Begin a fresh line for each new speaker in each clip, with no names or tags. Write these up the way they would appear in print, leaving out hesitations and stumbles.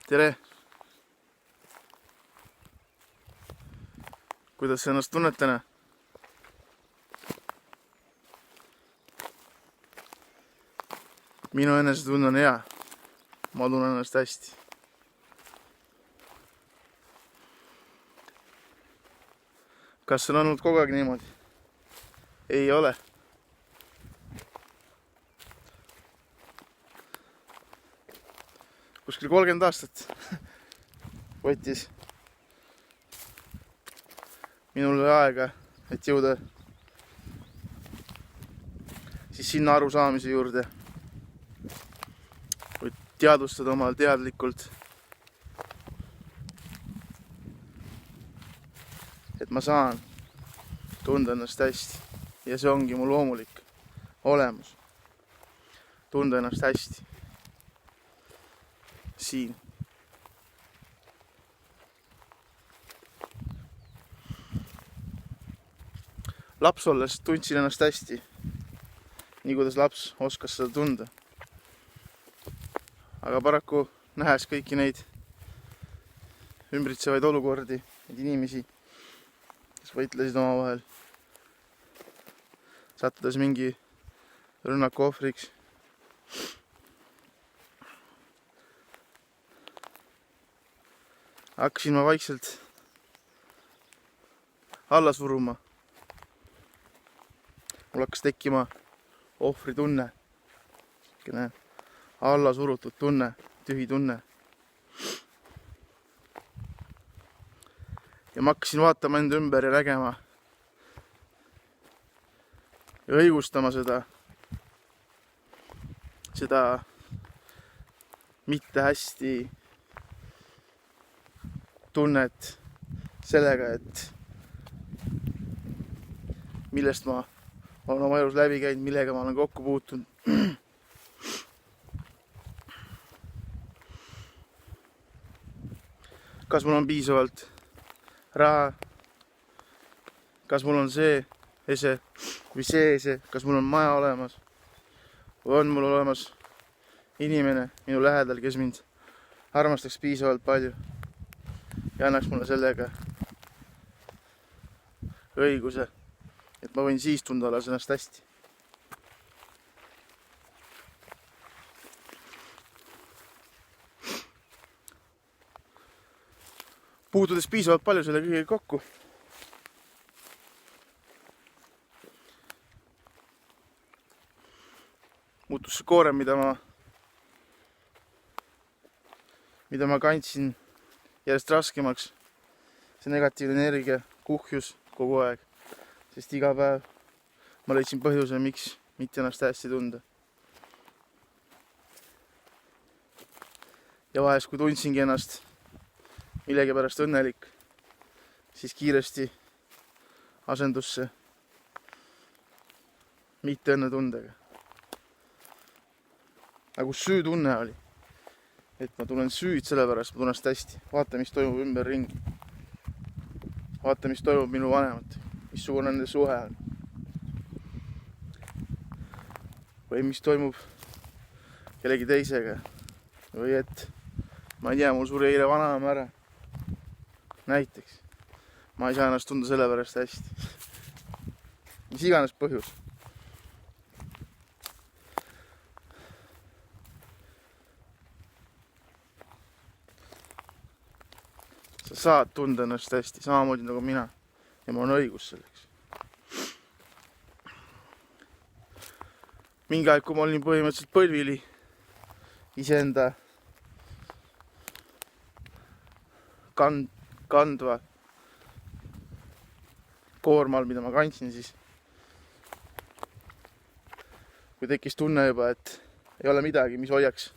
tere! Kuidas sa ennast tunned täna? Minu enesetunne on hea. Ma tunnen ennast hästi. Kas see on olnud kogu aeg niimoodi? Ei ole. Kuskil 30 aastat võttis minul aega, et jõuda siis sinna arusaamise juurde või teadvustada omal teadlikult, et ma saan tunda ennast hästi ja see ongi mu loomulik olemus. Tunda ennast hästi siin. Laps olles tundsin ennast hästi, nii kuidas laps oskas seda tunda. Aga paraku nähes kõiki neid ümbritsevaid olukordi, neid inimesi, kes võitlesid oma vahel, sattudes mingi rünnaku ohvriks, hakkasin ma vaikselt alla suruma. Mul hakkas tekkima ohvritunne, alla surutud tunne, tühi tunne. Ja ma hakkasin vaatama enda ümber ja nägema ja õigustama seda mitte hästi tunnet sellega, et millest ma olen oma elus läbi käinud, millega ma olen kokku puutunud. Kas mul on piisavalt raha, kas mul on see ese või see ese, kas mul on maja olemas või on mul olemas inimene minu lähedal, kes mind armastaks piisavalt palju ja annaks mulle sellega õiguse, et ma võin siis tunda alles ennast hästi. Puutudes piisavalt palju selle kõigega kokku, muutus see koorem, mida ma kandsin järjest raskemaks. See negatiivne energia kuhjus kogu aeg, sest iga päev ma leidsin põhjuse, miks mitte ennast hästi tunda. Ja vahest, kui tundsingi ennast millegipärast õnnelik, siis kiiresti asendus see mitte õnnetundega. Nagu süütunne oli, et ma tunnen süüd sellepärast, ma tunnen ennast hästi. Vaata, mis toimub ümber ringi. Vaata, mis toimub minu vanemat, missugune nende suhe on. Või mis toimub kellegi teisega. Või et, ma ei tea, mul suri eile vanaema ära. Näiteks, ma ei saa ennast tunda sellepärast hästi. Mis iganes põhjus. Sa saad tunda ennast hästi, samamoodi nagu mina. Ja mul on õigus selleks. Mingi aeg, kui ma olin põhimõtteliselt põlvili iseenda kandva koormal, mida ma kandsin, siis kui tekkis tunne juba, et ei ole midagi, mis hoiaks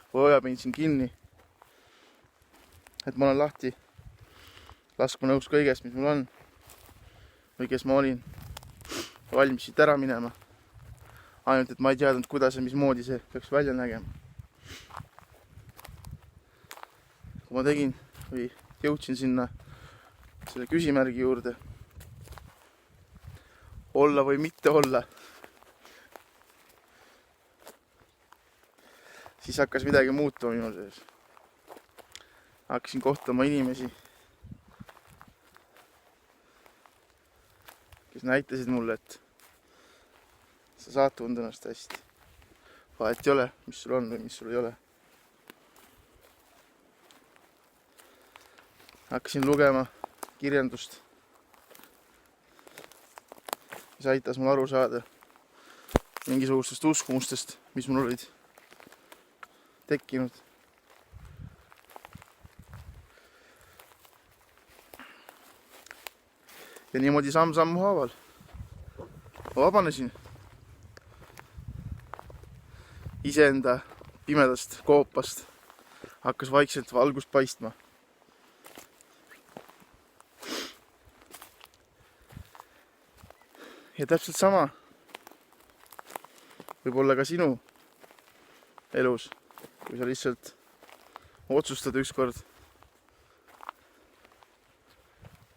või hoiab mind siin kinni, et ma olen lahti laskma nõus kõigest, mis mul on või kes ma olin, valmis siit ära minema, ainult et ma ei teadnud, kuidas ja mismoodi see peaks välja nägema. Kui ma tegin või jõudsin sinna selle küsimärgi juurde, olla või mitte olla, siis hakkas midagi muutuma minu sees. hakkasin kohtama inimesi, kes näitasid mulle, et sa saad tunda ennast hästi. Vahet ei ole, mis sul on või mis sul ei ole. Hakkasin lugema kirjandust, mis aitas mul aru saada mingisugustest uskumustest, mis mul olid tekkinud. Ja niimoodi samm-sammu haaval ma vabanesin iseenda pimedast koopast. Hakkas vaikselt valgust paistma. Ja täpselt sama võib olla ka sinu elus, kui sa lihtsalt otsustad ükskord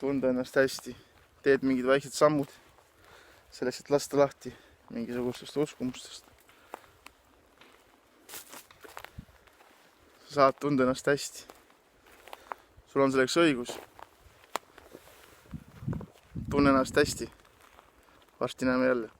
tunda ennast hästi, teed mingid väiksed sammud selleks, et lasta lahti mingisugustest uskumustest. Sa saad tunda ennast hästi. Sul on selleks õigus. Tunne ennast hästi. Varsti näeme jälle.